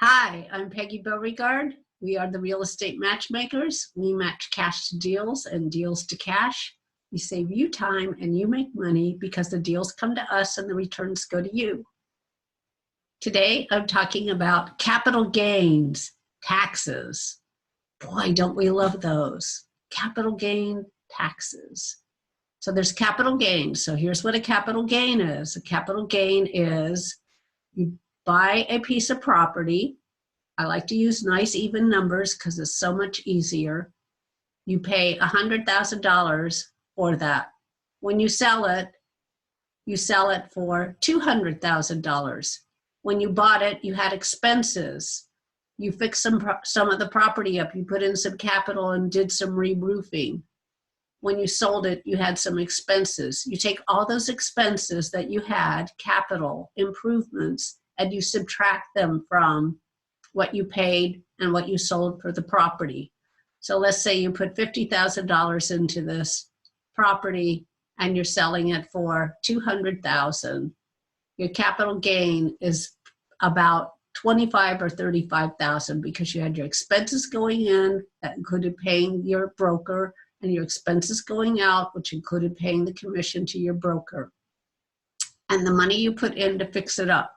Hi, I'm Peggy Beauregard. We are the Real Estate Matchmakers. We match cash to deals and deals to cash. We save you time and you make money because the deals come to us and the returns go to you. Today, I'm talking about capital gains, taxes. Boy, don't we love those. Capital gain taxes. So there's capital gain. So here's what a capital gain is. A capital gain is you buy a piece of property. I like to use nice even numbers because it's so much easier. You pay $100,000 for that. When you sell it for $200,000. When you bought it, you had expenses. You fixed some of the property up. You put in some capital and did some re-roofing. When you sold it, you had some expenses. You take all those expenses that you had, capital improvements, and you subtract them from what you paid and what you sold for the property. So let's say you put $50,000 into this property and you're selling it for $200,000. Your capital gain is about $25,000 or $35,000 because you had your expenses going in that included paying your broker and your expenses going out, which included paying the commission to your broker, and the money you put in to fix it up.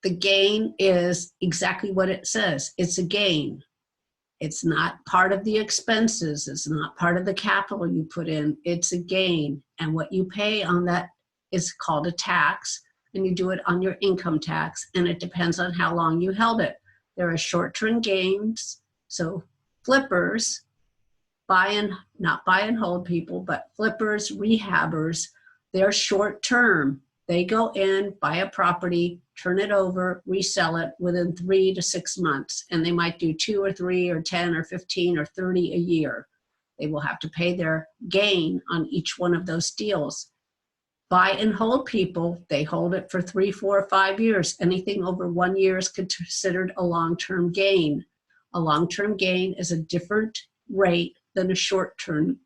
The gain is exactly what it says. It's a gain. It's not part of the expenses. It's not part of the capital you put in. It's a gain. And what you pay on that is called a tax, and you do it on your income tax, and it depends on how long you held it. There are short-term gains, so flippers, not buy and hold people, but flippers, rehabbers, they're short-term. They go in, buy a property, turn it over, resell it within 3 to 6 months. And they might do 2 or 3 or 10 or 15 or 30 a year. They will have to pay their gain on each one of those deals. Buy and hold people, they hold it for 3, 4, or 5 years. Anything over 1 year is considered a long-term gain. A long-term gain is a different rate than a short-term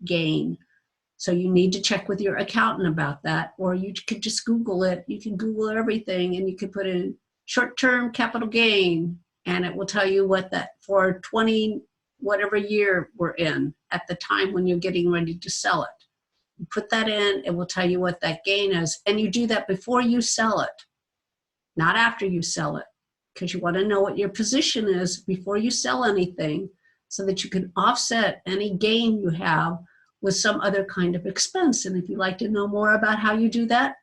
gain. So you need to check with your accountant about that, or you could just Google it. You can Google everything and you can put in short-term capital gain and it will tell you what that for 20, whatever year we're in at the time when you're getting ready to sell it. You put that in, it will tell you what that gain is. And you do that before you sell it, not after you sell it, because you want to know what your position is before you sell anything so that you can offset any gain you have with some other kind of expense. And if you'd like to know more about how you do that,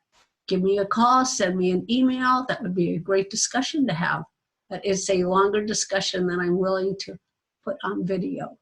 give me a call, send me an email. That would be a great discussion to have. That is a longer discussion than I'm willing to put on video.